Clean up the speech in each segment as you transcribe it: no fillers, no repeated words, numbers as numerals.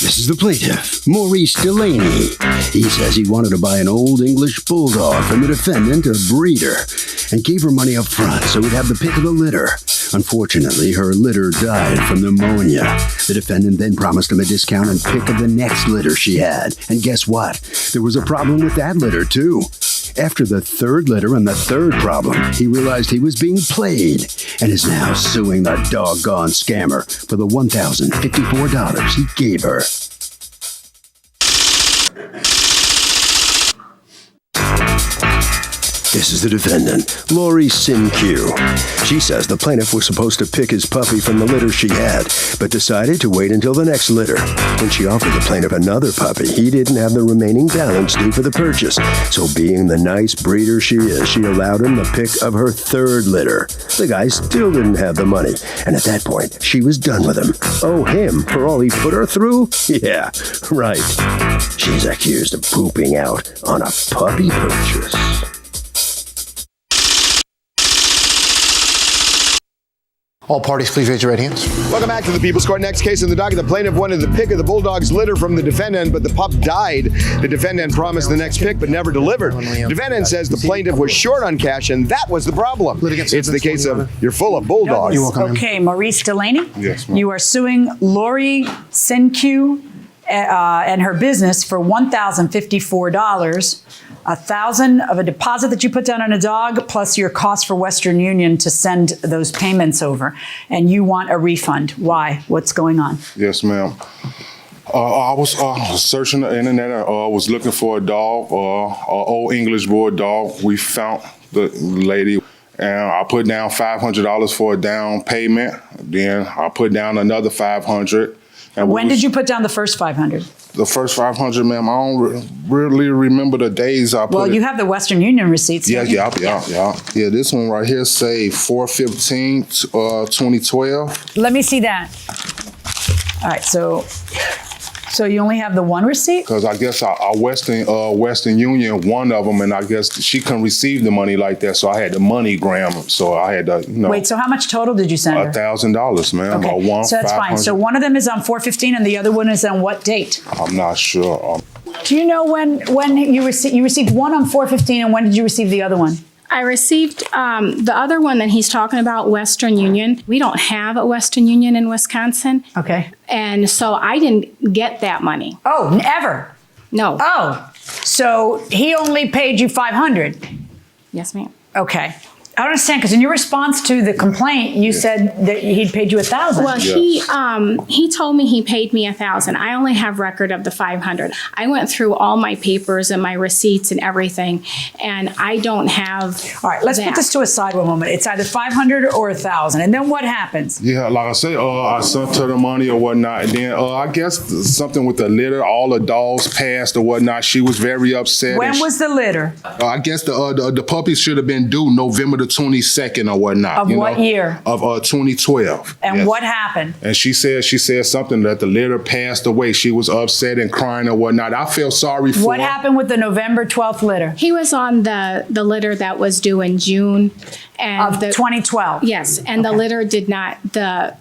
This is the plaintiff, Maurice Delaney. He says he wanted to buy an old English bulldog from the defendant, a breeder, and gave her money up front so he'd have the pick of the litter. Unfortunately, her litter died from pneumonia. The defendant then promised him a discount and pick of the next litter she had. And guess what? There was a problem with that litter, too. After the third litter and the third problem, he realized he was being played and is now suing the doggone scammer for the $1,054 he gave her. This is the defendant, Lori Sin-Q. She says the plaintiff was supposed to pick his puppy from the litter she had, but decided to wait until the next litter. When she offered the plaintiff another puppy, he didn't have the remaining balance due for the purchase. So being the nice breeder she is, she allowed him the pick of her third litter. The guy still didn't have the money, and at that point, she was done with him. Oh, him for all he put her through? Yeah, right. She's accused of pooping out on a puppy purchase. All parties, please raise your right hands. Welcome back to the People's Court. Next case in the docket, the plaintiff wanted the pick of the bulldog's litter from the defendant, but the pup died. The defendant promised the next pick, but never delivered. The defendant says the plaintiff was short on cash, and that was the problem. It's the case of you're full of bulldogs. You're welcome. Okay, Maurice Delaney. Yes, ma'am. You are suing Lori Sin-Q and her business for $1,054. $1,000 of a deposit that you put down on a dog, plus your cost for Western Union to send those payments over, and you want a refund. Why? What's going on? Yes, ma'am. I was searching the internet. I was looking for a dog, an old English bulldog. We found the lady, and I put down $500 for a down payment. Then I put down another $500. And When did you put down the first $500? The first $500, ma'am. I don't really remember the days I put. Well, you have the Western Union receipts. Yeah. don't you? Yeah. This one right here say 4/15/2012. Let me see that. All right, so you only have the one receipt? Because I guess our Western Union, one of them, and I guess she couldn't receive the money like that, so I had the MoneyGram. So I had to, Wait, so how much total did you send her? $1,000, ma'am. Okay, so that's fine. So one of them is on 4/15, and the other one is on what date? I'm not sure. Do you know when you received one on 4/15, and when did you receive the other one? I received the other one that he's talking about, Western Union. We don't have a Western Union in Wisconsin. Okay. And so I didn't get that money. Oh, never? No. Oh, so he only paid you $500? Yes, ma'am. Okay. I don't understand, because in your response to the complaint, you said that he'd paid you $1,000. Well, he told me he paid me $1,000. I only have record of the $500. I went through all my papers and my receipts and everything, and I don't have. All right, let's put this to a side one moment. It's either $500 or $1,000, and then what happens? Yeah, like I say, I sent her the money or whatnot, and then I guess something with the litter, all the dogs passed or whatnot. She was very upset. When was the litter? I guess the puppies should have been due November the 22nd or whatnot. Of what year? Of 2012. And yes. what happened? And she said something that the litter passed away. She was upset and crying or whatnot. I feel sorry for What her. happened with the November 12th litter? He was on the litter that was due in June. And Of 2012? Yes, and the litter did not, the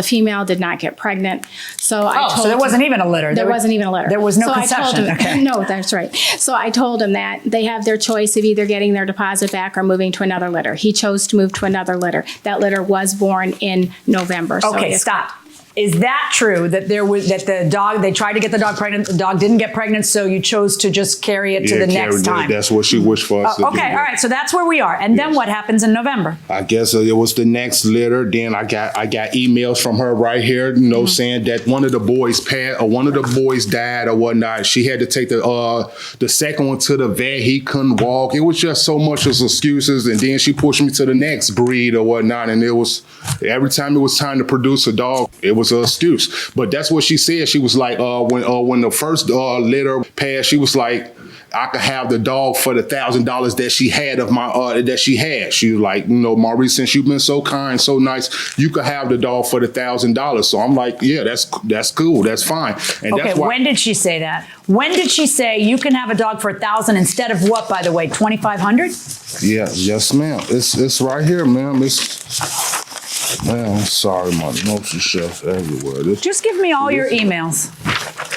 female did not get pregnant. So I told so there him- wasn't even a litter? There wasn't even a litter. There was no So I told conception? him- Okay. No, that's right. So I told him that they have their choice of either getting their deposit back or moving to another litter. He chose to move to another litter. That litter was born in November. So Okay, stop. Is that true that the dog, they tried to get the dog pregnant, the dog didn't get pregnant, so you chose to just carry it to the next time? That's what she wished for us to do. Okay, all right, so that's where we are. And then what happens in November? I guess it was the next litter. Then I got emails from her right here, saying that one of the boys passed, or one of the boys died or whatnot. She had to take the second one to the vet. He couldn't walk. It was just so much of excuses. And then she pushed me to the next breed or whatnot. And it was every time it was time to produce a dog, it was an excuse. But that's what she said. She was like, when the first litter passed, she was like, I could have the dog for the $1,000 that she had of my that she had. She was like, Maurice, since you've been so kind, so nice, you could have the dog for the $1,000. So I'm like, yeah, that's cool, that's fine. And Okay, that's why, when did she say that? When did she say you can have a dog for $1,000 instead of what, by the way, $2,500? Yeah, yes, ma'am. It's right here, ma'am. Man, I'm sorry, my notes are shelf everywhere. Just give me all your emails.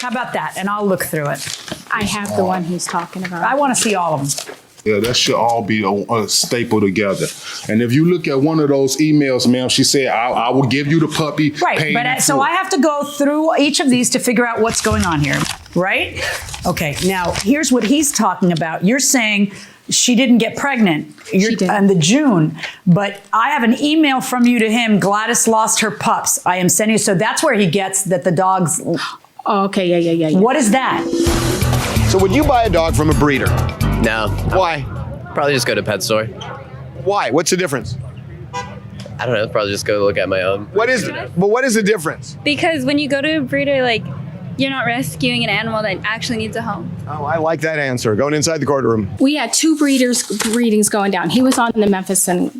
How about that? And I'll look through it. I have the one he's talking about. I want to see all of them. Yeah, that should all be a staple together. And if you look at one of those emails, ma'am, she said, I will give you the puppy. Right, but so I have to go through each of these to figure out what's going on here, right? Okay, now here's what he's talking about. You're saying she didn't get pregnant She did. in the June, but I have an email from you to him, Gladys lost her pups. I am sending you, so that's where he gets that the dogs. Oh, okay, yeah. What is that? So would you buy a dog from a breeder? No. Why? Probably just go to pet store. Why? What's the difference? I don't know. Probably just go look at my own. What is the difference? Because when you go to a breeder, like, you're not rescuing an animal that actually needs a home. Oh, I like that answer. Going inside the courtroom. We had 2 breedings going down. He was on the Memphis and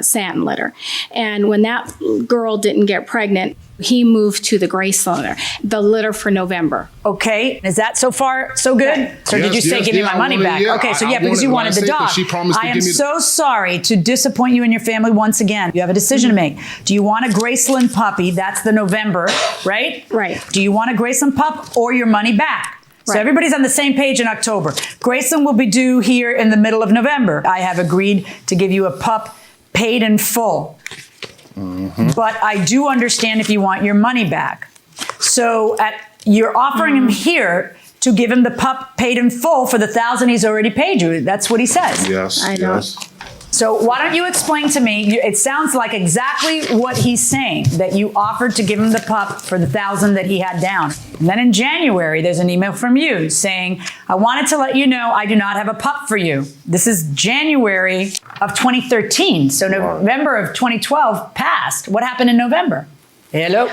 Santon litter. And when that girl didn't get pregnant, he moved to the Graceland litter, the litter for November. Okay, is that so far so good? So did you say give me my money back? Okay, so because you wanted the dog. She promised to I am give me so sorry to disappoint you and your family once again. You have a decision to make. Do you want a Graceland puppy? That's the November, right? Right. Do you want a Graceland pup or your money back? So Right. everybody's on the same page in October. Graceland will be due here in the middle of November. I have agreed to give you a pup paid in full. But I do understand if you want your money back. So you're offering him here to give him the pup paid in full for the $1,000 he's already paid you. That's what he says. Yes, I know. yes. So why don't you explain to me, it sounds like exactly what he's saying, that you offered to give him the pup for the $1,000 that he had down. And then in January, there's an email from you saying, I wanted to let you know I do not have a pup for you. This is January of 2013. So November of 2012 passed. What happened in November? Hello?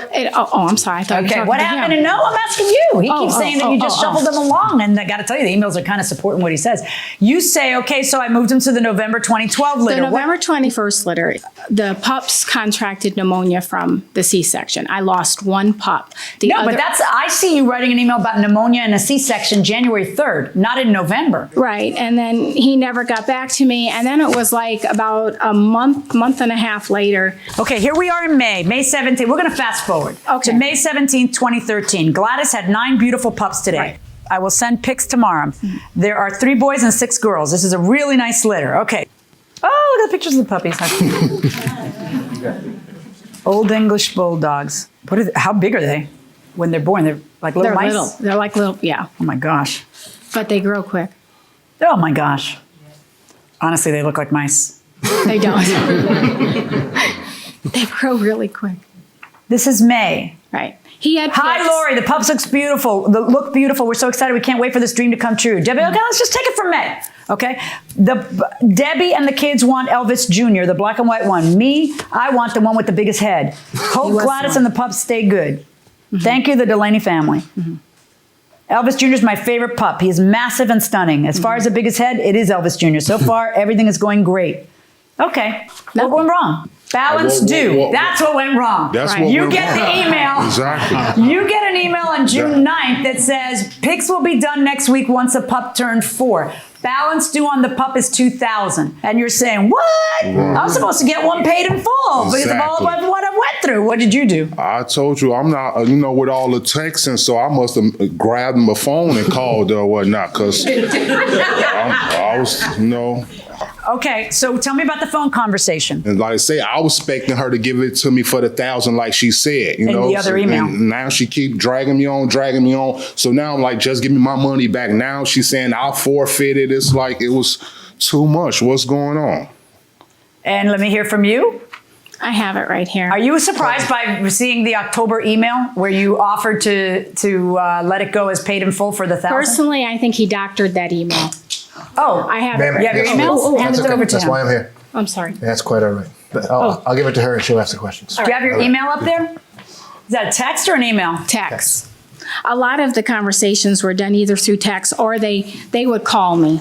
I'm sorry. I thought you were Okay, talking what to happened? him. And no, I'm asking you. He keeps saying that you just shuffled them oh. along. And I got to tell you, the emails are kind of supporting what he says. You say, okay, so I moved him to the November 2012 litter. The November 21st litter, the pups contracted pneumonia from the C-section. I lost 1 pup. But I see you writing an email about pneumonia and a C-section January 3rd, not in November. Right, and then he never got back to me, and then it was like about a month and a half later. Okay, here we are in May 17th. We're going to fast forward Okay. to May 17th, 2013. Gladys had 9 beautiful pups today. Right. I will send pics tomorrow. There are 3 boys and 6 girls. This is a really nice litter. Okay. Oh, look at the pictures of the puppies. Old English bulldogs. How big are they when they're born? They're like little They're mice? little. They're like little, yeah, Oh my gosh. but they grow quick. Oh my gosh. Honestly, they look like mice. They don't. They grow really quick. This is May. Right. He had Hi, pics. Lori. The pups look beautiful. We're so excited. We can't wait for this dream to come true. Debbie, okay, let's just take it from May. Okay? Debbie and the kids want Elvis Jr., the black and white one. Me, I want the one with the biggest head. Hope was Gladys the and the pups stay good. Thank you, the Delaney family. Elvis Jr. is my favorite pup. He is massive and stunning. As far as the biggest head, it is Elvis Jr. So far, everything is going great. Okay. What went wrong? Balance due. That's what went wrong. That's Right. what You went get wrong. the email. Exactly. You get an email on June 9th that says pics will be done next week once a pup turned 4. Balance due on the pup is $2,000. And you're saying, what? I was supposed to get one paid in full because of all of Exactly. what I went through. What did you do? I told you I'm not, with all the texting, so I must have grabbed my phone and called her or whatnot, because I was, Okay, so tell me about the phone conversation. and like I say, I was expecting her to give it to me for the $1,000, like she said, In the other email. And now she keep dragging me on. So now I'm like, just give me my money back. Now she's saying I'll forfeit it. It's like, it was too much. What's going on? And let me hear from you. I have it right here. Are you surprised by seeing the October email where you offered to let it go as paid in full for the $1,000? Personally, I think he doctored that email. Oh, I have it. Ma'am, Right. you have your that's- emails? Hand that's it okay. over to That's him. why I'm here. I'm sorry. That's quite all right. But I'll give it to her and she'll ask the questions. Do you have your email up there? Is that a text or an email? Text. A lot of the conversations were done either through text or they would call me.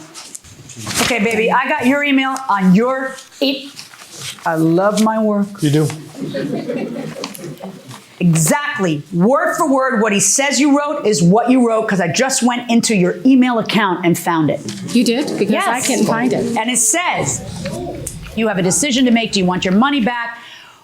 Okay, baby, I got your email on your I love my work. You do? Exactly. Word for word, what he says you wrote is what you wrote because I just went into your email account and found it. You did? Because I couldn't find it. And it says, you have a decision to make. Do you want your money back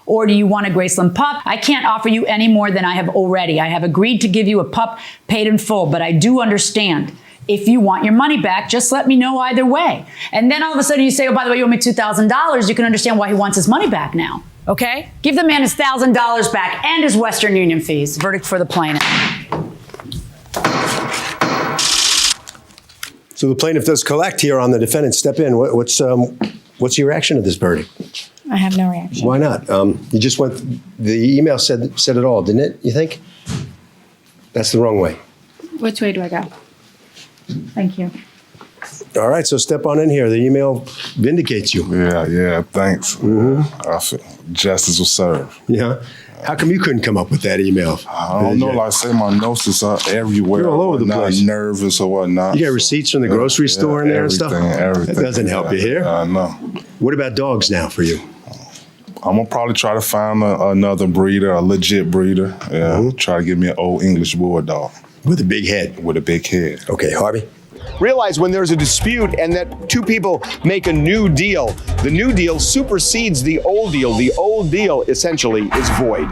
or do you want a Graceland pup? I can't offer you any more than I have already. I have agreed to give you a pup paid in full, but I do understand if you want your money back, just let me know either way. And then all of a sudden you say, oh, by the way, you owe me $2,000. You can understand why he wants his money back now. Okay? Give the man his $1,000 back and his Western Union fees. Verdict for the plaintiff. So the plaintiff does collect here on the defendant. Step in. What's your reaction to this verdict? I have no reaction. Why not? You just went. The email said it all, didn't it? You think? That's the wrong way. Which way do I go? Thank you. All right. So step on in here. The email vindicates you. Yeah. Thanks. I feel justice was served. Yeah. How come you couldn't come up with that email? I don't know. Like I say, my notes is everywhere. You're all over the place. Nervous or whatnot. You got receipts from the grocery store in there and stuff? Everything. That doesn't help you here. I know. What about dogs now for you? I'm going to probably try to find another breeder, a legit breeder. Yeah. Try to get me an old English bulldog. With a big head? With a big head. Okay, Harvey? Realize when there's a dispute and that two people make a new deal, the new deal supersedes the old deal. The old deal essentially is void.